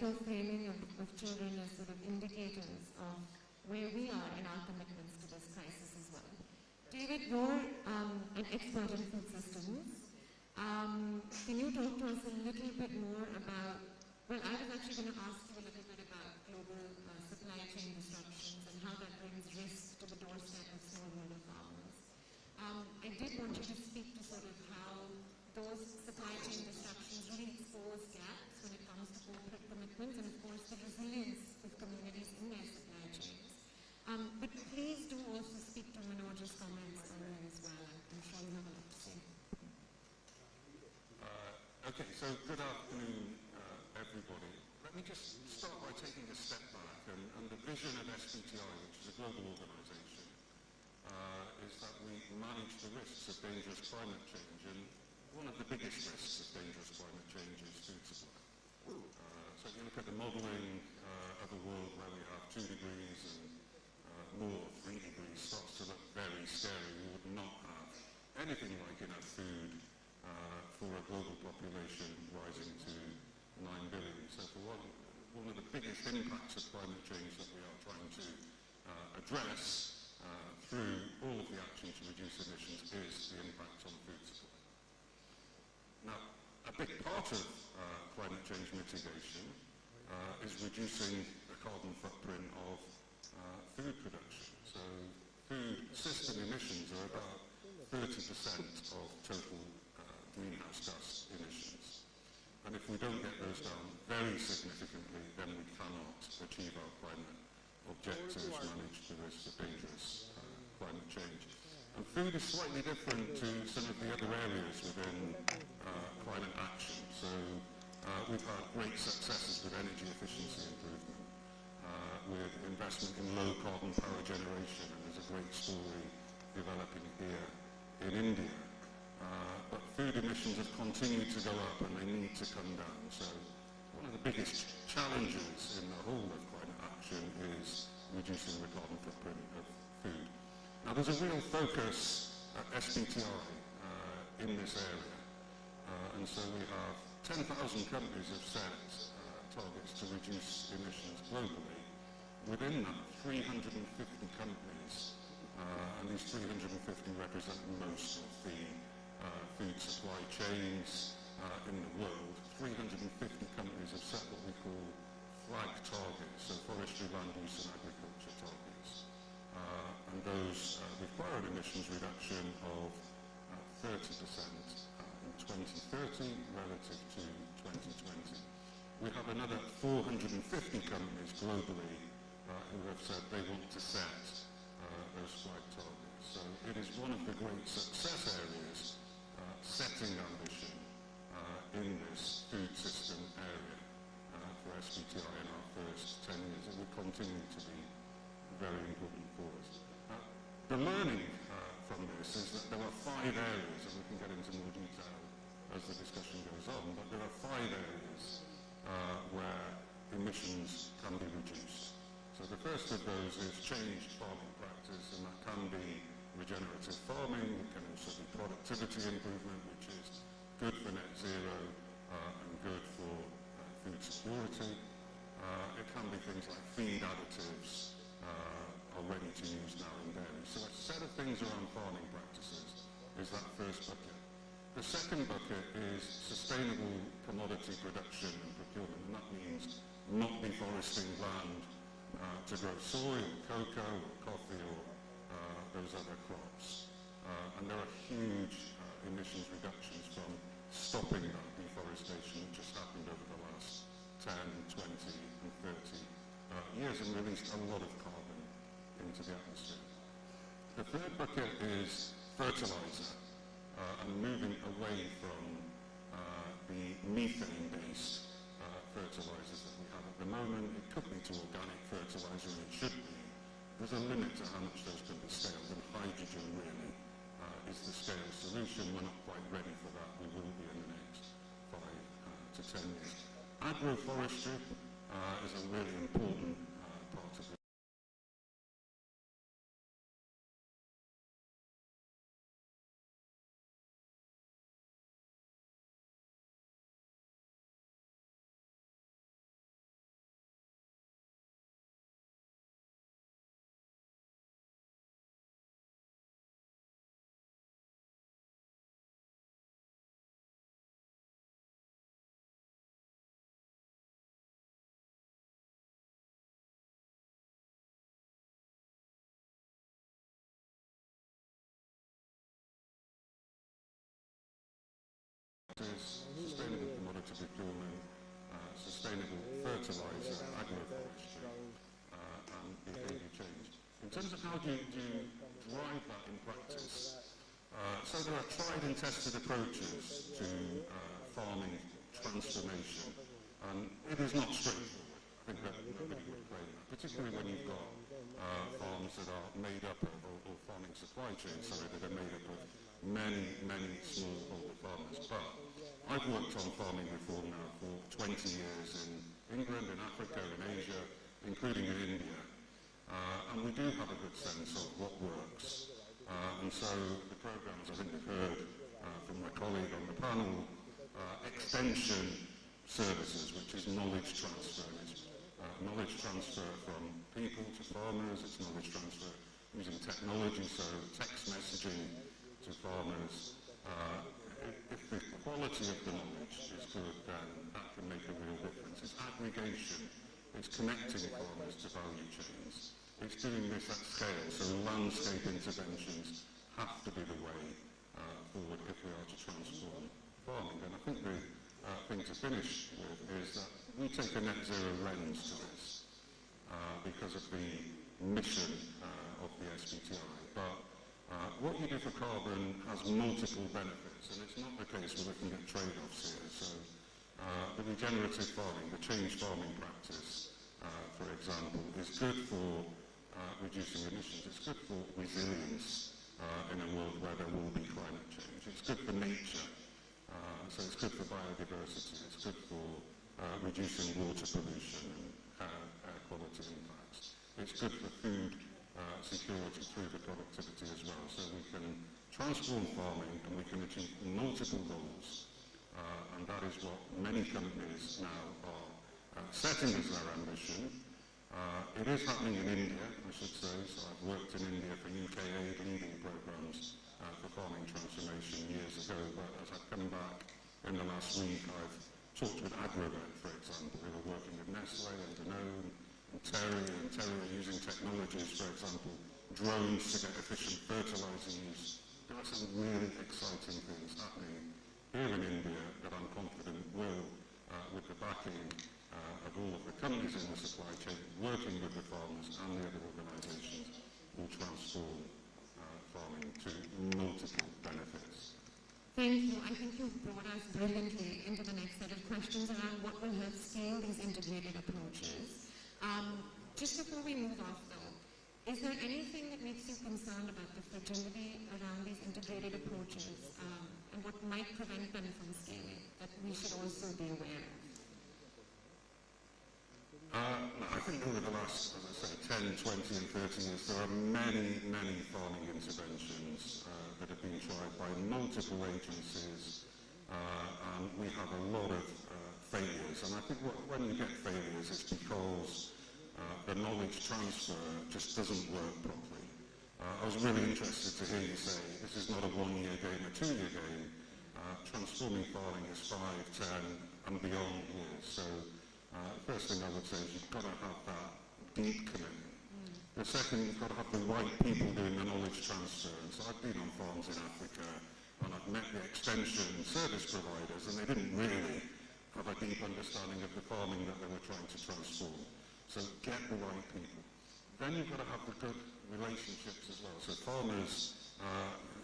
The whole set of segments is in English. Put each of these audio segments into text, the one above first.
cultural framing of children as sort of indicators of where we are in our commitments to this crisis as well. David, you're an expert in food systems. Can you talk to us a little bit more about, well, I was actually going to ask you a little bit about global supply chain disruptions and how that brings risk to the doorstep of smallholder farmers. I did want you to speak to sort of how those supply chain disruptions really expose gaps when it comes to corporate commitments and, of course, the resilience of communities in their supply chains. But please do also speak to Manoj's comments on that as well. I'm sure you have a lot to say. Okay, so good afternoon, everybody. Let me just start by taking a step back, and the vision of SBTI, which is a global organisation, is that we manage the risks of dangerous climate change, and one of the biggest risks of dangerous climate change is food supply. So if you look at the modelling of a world where we have 2 degrees and more, 3 degrees, starts to look very scary. We would not have anything like enough food for a global population rising to 9 billion. So for one of the biggest impacts of climate change that we are trying to address through all of the action to reduce emissions is the impact on food supply. Now, a big part of climate change mitigation is reducing the carbon footprint of food production. So food system emissions are about 30% of total greenhouse gas emissions. And if we don't get those down very significantly, then we cannot achieve our climate objectives, manage the risks of dangerous climate change. And food is slightly different to some of the other areas within climate action. So we've had great successes with energy efficiency improvement, with investment in low carbon power generation, and there's a great story developing here in India. But food emissions have continued to go up and they need to come down. So one of the biggest challenges in the whole of climate action is reducing the carbon footprint of food. Now there's a real focus at SBTI in this area. And so we have 10,000 companies have set targets to reduce emissions globally. Within that, 350 companies, and these 350 represent most of the food supply chains in the world. 350 companies have set what we call FLAG targets, so forestry, land use and agriculture targets. And those require an emissions reduction of 30% in 2030 relative to 2020. We have another 450 companies globally who have said they want to set those FLAG targets. So it is one of the great success areas, setting ambition in this food system area for SBTI in our first 10 years. It will continue to be very important for us. The learning from this is that there are 5 areas, and we can get into more detail as the discussion goes on, but there are 5 areas where emissions can be reduced. So the first of those is changed farming practice, and that can be regenerative farming. It can also be productivity improvement, which is good for net zero and good for food security. It can be things like feed additives are ready to use now in dairy. So a set of things around farming practices is that first bucket. The second bucket is sustainable commodity production and procurement, and that means not deforesting land to grow soy or cocoa or coffee or those other crops. And there are huge emissions reductions from stopping that deforestation which has happened over the last 10, 20 and 30 years and released a lot of carbon into the atmosphere. The third bucket is fertilizer and moving away from the methane-based fertilizers that we have at the moment. It could be to organic fertilizer, and it should be. There's a limit to how much those can be scaled, and hydrogen really is the scale solution. We're not quite ready for that. We will be in the next 5 to 10 years. Agroforestry is a really important part of the sustainable commodity procurement, sustainable fertilizer, agroforestry, and behaviour change. In terms of how do you drive that in practice, so there are tried and tested approaches to farming transformation, and it is not straightforward. I think that nobody would claim that, particularly when you've got farms that are made up of, or farming supply chains, sorry, that are made up of many, many smallholder farmers. But I've worked on farming reform now for 20 years in England, in Africa, in Asia, including in India, and we do have a good sense of what works. And so the programs, I think we've heard from my colleague on the panel, extension services, which is knowledge transfer. It's knowledge transfer from people to farmers, it's knowledge transfer using technology, so text messaging to farmers. If the quality of the knowledge is good, then that can make a real difference. It's aggregation, it's connecting farmers to value chains. It's doing this at scale, so landscape interventions have to be the way forward if we are to transform farming. And I think the thing to finish with is that we take a net zero lens to this because of the mission of the SBTI. But what you do for carbon has multiple benefits, and it's not the case we're looking at trade-offs here. So the regenerative farming, the change farming practice, for example, is good for reducing emissions. It's good for resilience in a world where there will be climate change. It's good for nature, so it's good for biodiversity. It's good for reducing water pollution and air quality impacts. It's good for food security through the productivity as well. So we can transform farming and we can achieve multiple goals, and that is what many companies now are setting as their ambition. It is happening in India, I should say. So I've worked in India for UK aid leading programs for farming transformation years ago, but as I've come back in the last week, I've talked with Agrovet, for example, who are working with Nestle and Danone and Terry are using technologies, for example, drones to get efficient fertilizer use. There are some really exciting things happening here in India that I'm confident will, with the backing of all of the companies in the supply chain, working with the farmers and the other organisations, will transform farming to multiple benefits. Thank you. I think you've brought us brilliantly into the next set of questions around what will help scale these integrated approaches. Just before we move off though, is there anything that makes you concerned about the fragility around these integrated approaches and what might prevent them from scaling that we should also be aware of? I think over the last, as I say, 10, 20 and 30 years, there are many, many farming interventions that have been tried by multiple agencies, and we have a lot of failures. And I think when you get failures, it's because the knowledge transfer just doesn't work properly. I was really interested to hear you say this is not a one-year game, a two-year game. Transforming farming is 5, 10 and beyond years. So the first thing I would say is you've got to have that deep commitment. The second, you've got to have the right people doing the knowledge transfer. And so I've been on farms in Africa and I've met the extension service providers, and they didn't really have a deep understanding of the farming that they were trying to transform. So get the right people. Then you've got to have the good relationships as well. So farmers,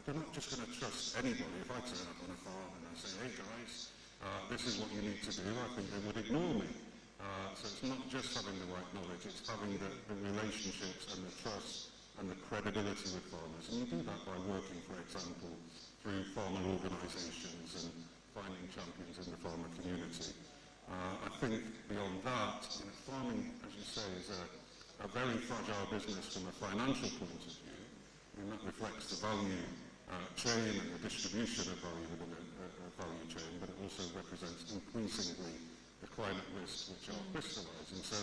they're not just going to trust anybody. If I turn up on a farm and I say, hey guys, this is what you need to do, I think they would ignore me. So it's not just having the right knowledge, it's having the relationships and the trust and the credibility with farmers. And you do that by working, for example, through farmer organisations and finding champions in the farmer community. I think beyond that, farming, as you say, is a very fragile business from a financial point of view. And that reflects the value chain and the distribution of value within a value chain, but it also represents increasingly the climate risks which are crystallising. So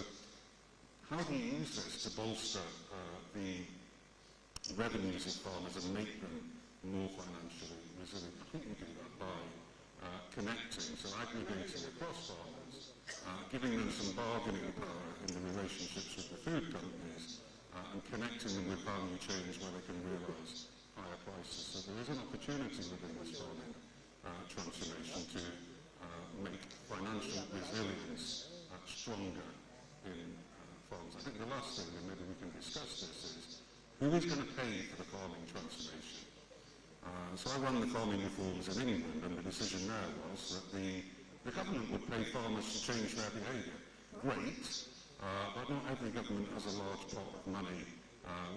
how do you use this to bolster the revenues of farmers and make them more financially resilient? I think you do that by connecting, so aggregating across farmers, giving them some bargaining power in the relationships with the food companies, and connecting them with value chains where they can realise higher prices. So there is an opportunity within this farming transformation to make financial resilience stronger in farms. I think the last thing, and maybe we can discuss this, is who is going to pay for the farming transformation? So I run the farming reforms in England, and the decision there was that the government would pay farmers to change their behaviour. Great, but not every government has a large pot of money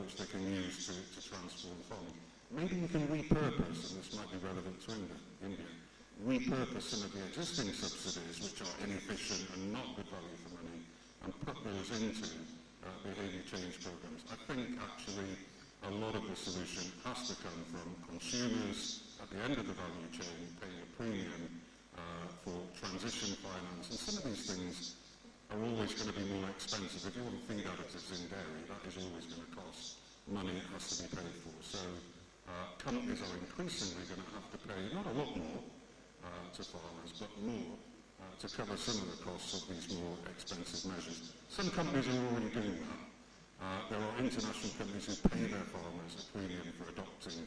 which they can use to transform farming. Maybe you can repurpose, and this might be relevant to India, repurpose some of the existing subsidies which are inefficient and not good value for money, and put those into behaviour change programs. I think actually a lot of the solution has to come from consumers at the end of the value chain paying a premium for transition finance, and some of these things are always going to be more expensive. If you want feed additives in dairy, that is always going to cost money, it has to be paid for. So companies are increasingly going to have to pay not a lot more to farmers, but more to cover some of the costs of these more expensive measures. Some companies are already doing that. There are international companies who pay their farmers a premium for adopting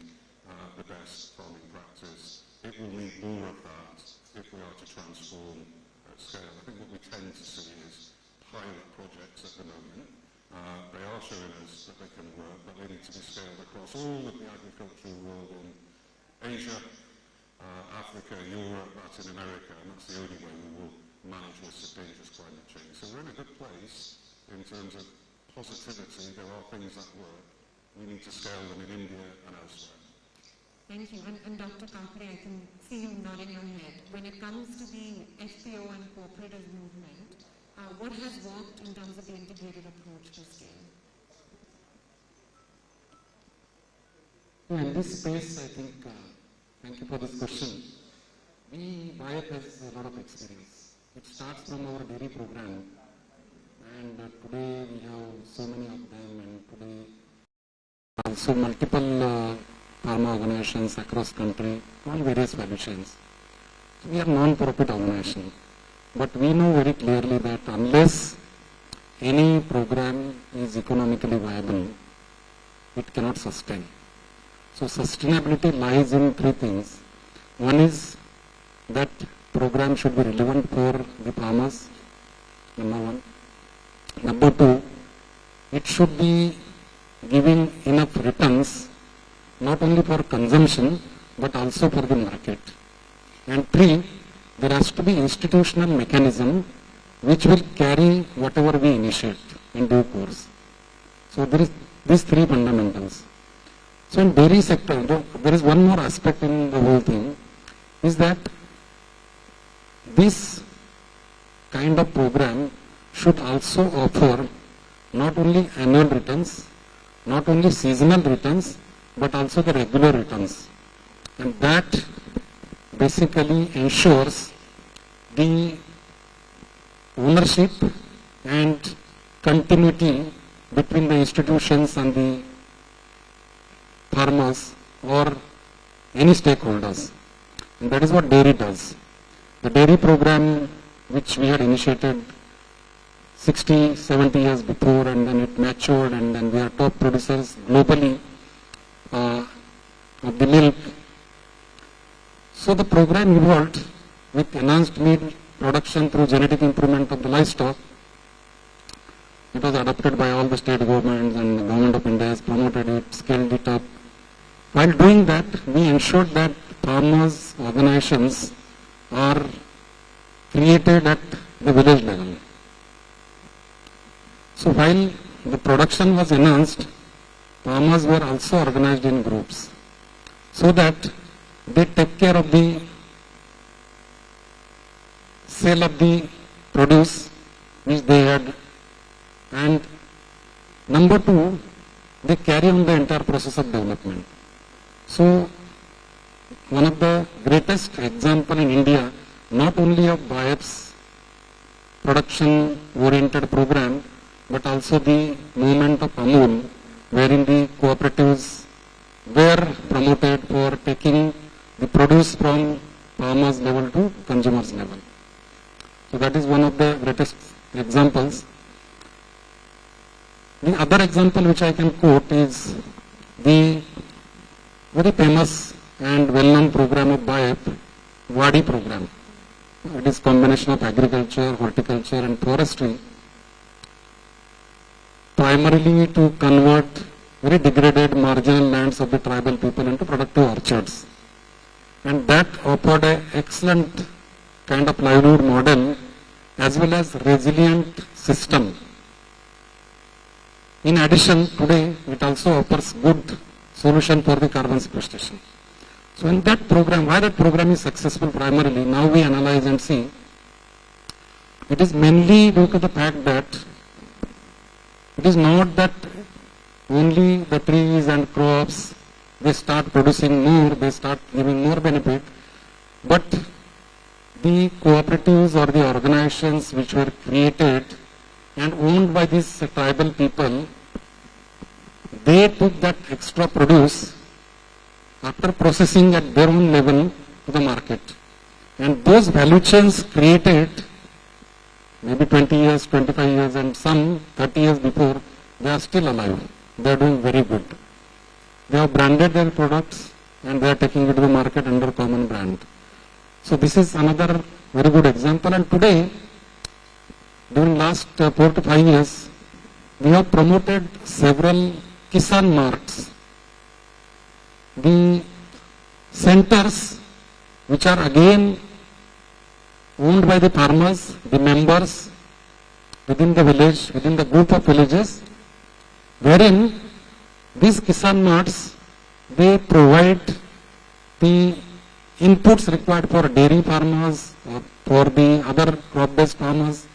the best farming practice. It will need more of that if we are to transform at scale. I think what we tend to see is pilot projects at the moment. They are showing us that they can work, but they need to be scaled across all of the agricultural world in Asia, Africa, Europe, Latin America, and that's the only way we will manage this dangerous climate change. So we're in a good place in terms of positivity. There are things that work. We need to scale them in India and elsewhere. Thank you. And Dr. Kapre, I can see you nodding your head. When it comes to the FPO and cooperative movement, what has worked in terms of the integrated approach to scale? In this space, I think, thank you for this question. BIAP has a lot of experience. It starts from our dairy program, and today we have so many of them, and today also multiple pharma organizations across country, all various value chains. So we are non-profit organization, but we know very clearly that unless any program is economically viable, it cannot sustain. So sustainability lies in three things. One is that program should be relevant for the farmers, number one. Number two, it should be giving enough returns not only for consumption but also for the market. And three, there has to be institutional mechanism which will carry whatever we initiate in due course. So there is these three fundamentals. So in dairy sector, there is one more aspect in the whole thing, is that this kind of program should also offer not only annual returns, not only seasonal returns, but also the regular returns. And that basically ensures the ownership and continuity between the institutions and the farmers or any stakeholders. And that is what dairy does. The dairy program, which we had initiated 60, 70 years before, and then it matured, and then we are top producers globally of the milk. So the program evolved with enhanced meat production through genetic improvement of the livestock. It was adopted by all the state governments, and the government of India has promoted it, scaled it up. While doing that, we ensured that farmers' organizations are created at the village level. So while the production was enhanced, farmers were also organized in groups so that they take care of the sale of the produce which they had, and number two, they carry on the entire process of development. So one of the greatest example in India, not only of BIAP's production oriented program, but also the movement of Amul, wherein the cooperatives were promoted for taking the produce from farmers level to consumers level. So that is one of the greatest examples. The other example which I can quote is the very famous and well-known program of BIAP, WADI program. It is combination of agriculture, horticulture and forestry, primarily to convert very degraded marginal lands of the tribal people into productive orchards. And that offered an excellent kind of livelihood model as well as resilient system. In addition, today it also offers good solution for the carbon sequestration. So in that program, why that program is successful primarily, now we analyze and see, it is mainly due to the fact that it is not that only the trees and crops, they start producing more, they start giving more benefit, but the cooperatives or the organizations which were created and owned by these tribal people, they took that extra produce after processing at their own level to the market. And those value chains created maybe 20 years, 25 years and some 30 years before, they are still alive. They are doing very good. They have branded their products and they are taking it to the market under common brand. So this is another very good example. And today, during last 4 to 5 years, we have promoted several Kisan Marts. The centers which are again owned by the farmers, the members within the village, within the group of villages, wherein these Kisan Marts, they provide the inputs required for dairy farmers or for the other crop-based farmers,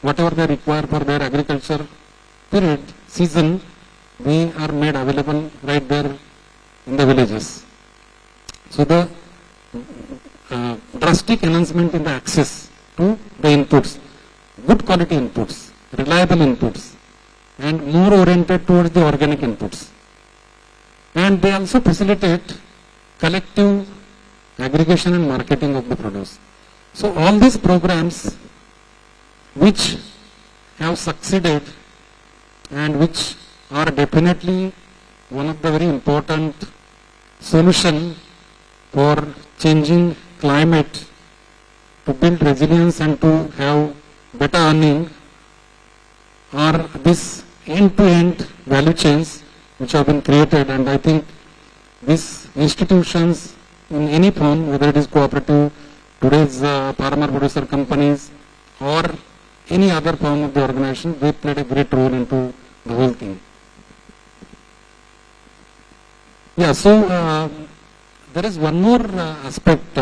whatever they require for their agriculture period, season, they are made available right there in the villages. So the drastic enhancement in the access to the inputs, good quality inputs, reliable inputs, and more oriented towards the organic inputs. And they also facilitate collective aggregation and marketing of the produce. So all these programs which have succeeded and which are definitely one of the very important solution for changing climate, to build resilience and to have better earning, are these end-to-end value chains which have been created. And I think these institutions in any form, whether it is cooperative, today's farmer producer companies or any other form of the organization, they played a great role into the whole thing. Yeah, so there is one more aspect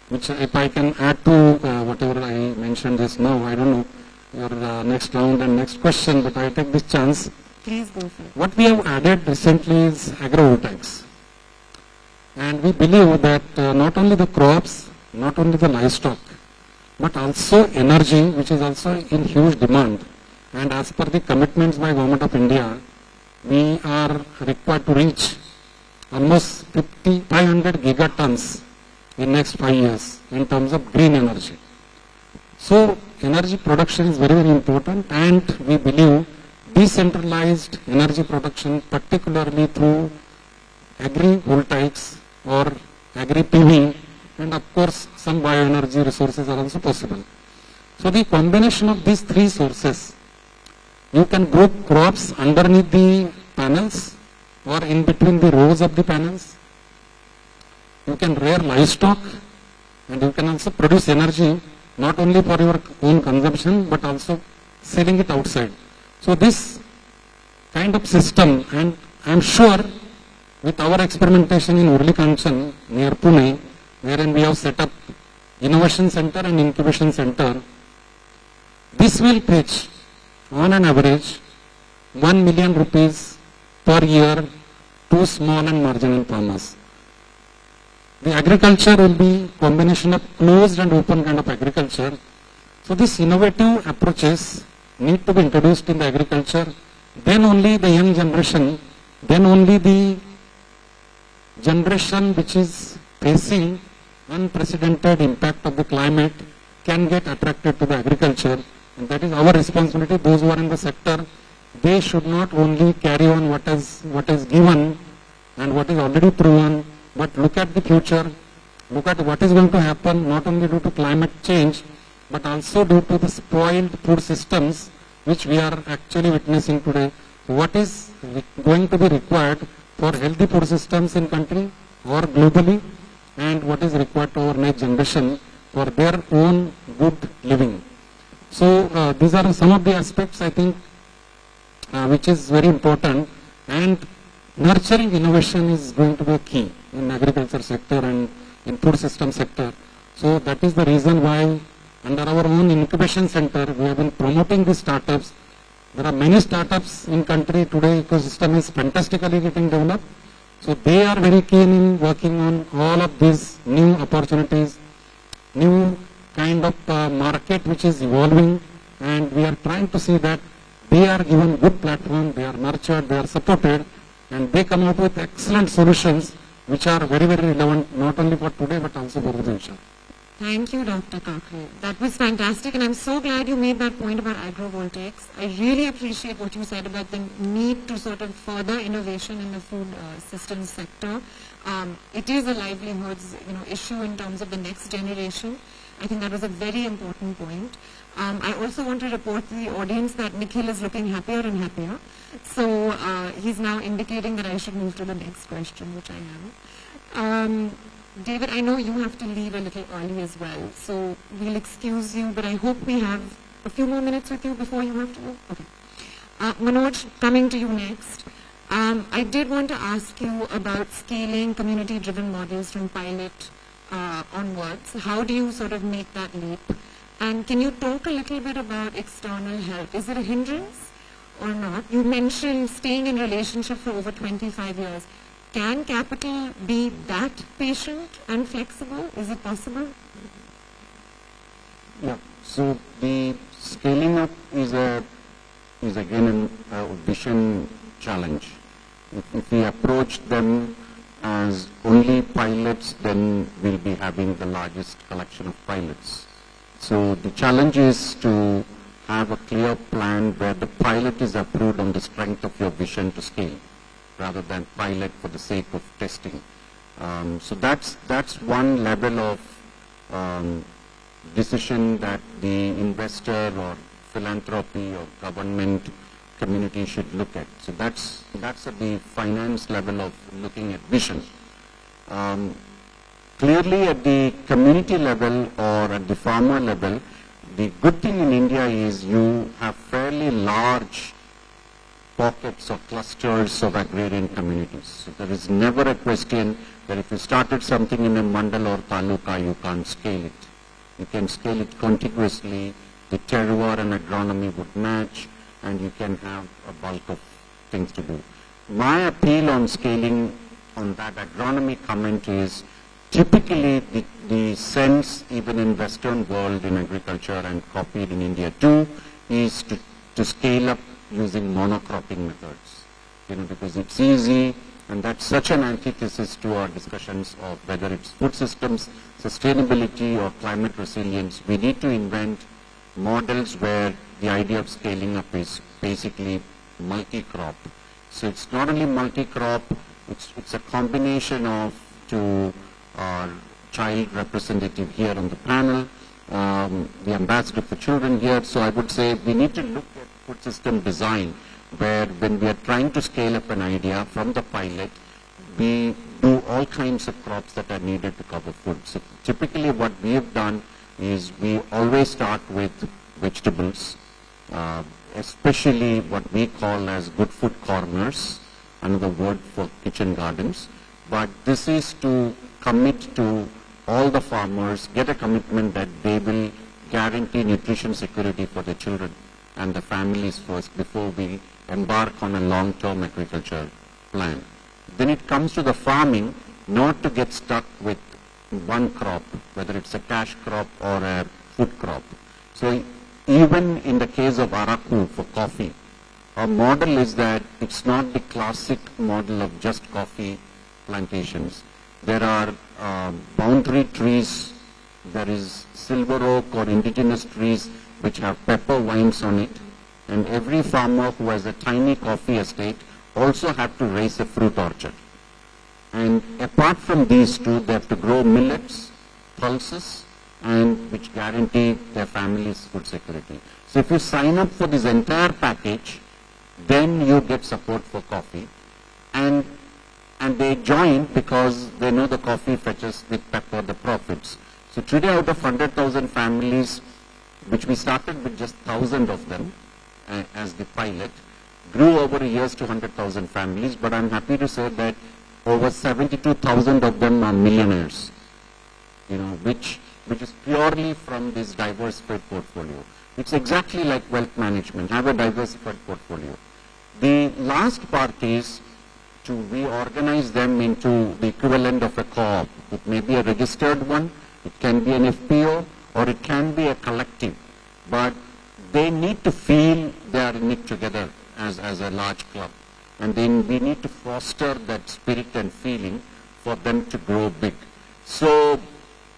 which if I can add to whatever I mentioned just now, I don't know your next round and next question, but I take this chance. Please go for it. What we have added recently is agrovoltaics. And we believe that not only the crops, not only the livestock, but also energy, which is also in huge demand. And as per the commitments by Government of India, we are required to reach almost 500 gigatons in next 5 years in terms of green energy. So energy production is very, very important, and we believe decentralized energy production, particularly through agri-voltaics or agri-PV, and of course some bioenergy resources are also possible. So the combination of these three sources, you can grow crops underneath the panels or in between the rows of the panels. You can rear livestock, and you can also produce energy not only for your own consumption but also selling it outside. So this kind of system, and I am sure with our experimentation in Urli Kanchan near Pune, wherein we have set up innovation center and incubation center, this will fetch on an average 1 million rupees per year to small and marginal farmers. The agriculture will be combination of closed and open kind of agriculture. So these innovative approaches need to be introduced in the agriculture. Then only the young generation, then only the generation which is facing unprecedented impact of the climate can get attracted to the agriculture. And that is our responsibility. Those who are in the sector, they should not only carry on what is given and what is already proven, but look at the future look at what is going to happen not only due to climate change, but also due to the spoiled food systems which we are actually witnessing today. What is going to be required for healthy food systems in country or globally, and what is required to our next generation for their own good living. So these are some of the aspects I think which is very important, and nurturing innovation is going to be a key in agriculture sector and in food system sector. So that is the reason why under our own incubation center we have been promoting these startups. There are many startups in country today, ecosystem is fantastically getting developed. So they are very keen in working on all of these new opportunities, new kind of market which is evolving, and we are trying to see that they are given good platform, they are nurtured, they are supported, and they come out with excellent solutions which are very, very relevant not only for today but also for the future. Thank you, Dr. Kakre. That was fantastic, and I'm so glad you made that point about agrovoltaics. I really appreciate what you said about the need to sort of further innovation in the food systems sector. It is a livelihoods issue in terms of the next generation. I think that was a very important point. I also want to report to the audience that Nikhil is looking happier and happier. So he's now indicating that I should move to the next question, which I am. David, I know you have to leave a little early as well, so we'll excuse you, but I hope we have a few more minutes with you before you have to go. Okay. Manoj, coming to you next. I did want to ask you about scaling community-driven models from pilot onwards. How do you sort of make that leap? And can you talk a little bit about external help? Is it a hindrance or not? You mentioned staying in relationship for over 25 years. Can capital be that patient and flexible? Is it possible? Yeah. So the scaling up is again a vision challenge. If we approach them as only pilots, then we'll be having the largest collection of pilots. So the challenge is to have a clear plan where the pilot is approved on the strength of your vision to scale, rather than pilot for the sake of testing. So that's one level of decision that the investor or philanthropy or government community should look at. So that's at the finance level of looking at vision. Clearly at the community level or at the farmer level, the good thing in India is you have fairly large pockets or clusters of agrarian communities. So there is never a question that if you started something in a mandal or taluka, you can't scale it. You can scale it contiguously, the terroir and agronomy would match, and you can have a bulk of things to do. My appeal on scaling on that agronomy comment is typically the sense even in Western world in agriculture and copied in India too is to scale up using monocropping methods, because it's easy, and that's such an antithesis to our discussions of whether it's food systems, sustainability or climate resilience. We need to invent models where the idea of scaling up is basically multi-crop. So it's not only multi-crop, it's a combination of two our child representative here on the panel, the ambassador for children here. So I would say we need to look at food system design, where when we are trying to scale up an idea from the pilot, we do all kinds of crops that are needed to cover food. So typically what we have done is we always start with vegetables, especially what we call as good food corners, another word for kitchen gardens. But this is to commit to all the farmers, get a commitment that they will guarantee nutrition security for their children and the families first before we embark on a long-term agriculture plan. Then it comes to the farming, not to get stuck with one crop, whether it's a cash crop or a food crop. So even in the case of Araku for coffee, our model is that it's not the classic model of just coffee plantations. There are boundary trees, there is silver oak or indigenous trees which have pepper vines on it, and every farmer who has a tiny coffee estate also have to raise a fruit orchard. And apart from these two, they have to grow millets, pulses, and which guarantee their family's food security. So if you sign up for this entire package, then you get support for coffee. And they join because they know the coffee fetches with pepper the profits. So today out of 100,000 families, which we started with just 1,000 of them as the pilot, grew over years to 100,000 families, but I'm happy to say that over 72,000 of them are millionaires, which is purely from this diversified portfolio. It's exactly like wealth management, have a diversified portfolio. The last part is to reorganize them into the equivalent of a co-op. It may be a registered one, it can be an FPO, or it can be a collective. But they need to feel they are in it together as a large club. And then we need to foster that spirit and feeling for them to grow big. So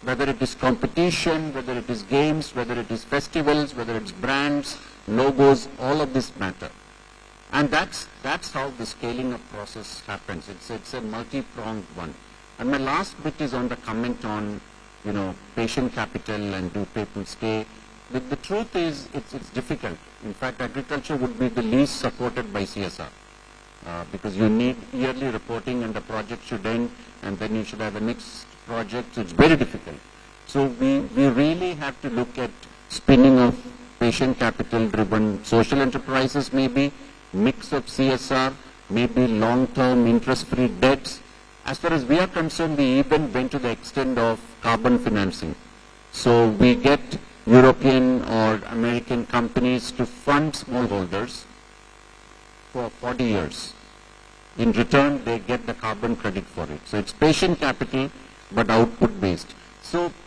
whether it is competition, whether it is games, whether it is festivals, whether it's brands, logos, all of this matter. And that's how the scaling up process happens. It's a multi-pronged one. And my last bit is on the comment on, patient capital and do people stay. The truth is it's difficult. In fact, agriculture would be the least supported by CSR because you need yearly reporting and the project should end and then you should have a next project. So it's very difficult. So we really have to look at spinning off patient capital driven social enterprises maybe, mix of CSR, maybe long-term interest-free debts. As far as we are concerned, we even went to the extent of carbon financing. So we get European or American companies to fund smallholders for 40 years. In return, they get the carbon credit for it. So it's patient capital, but output-based. So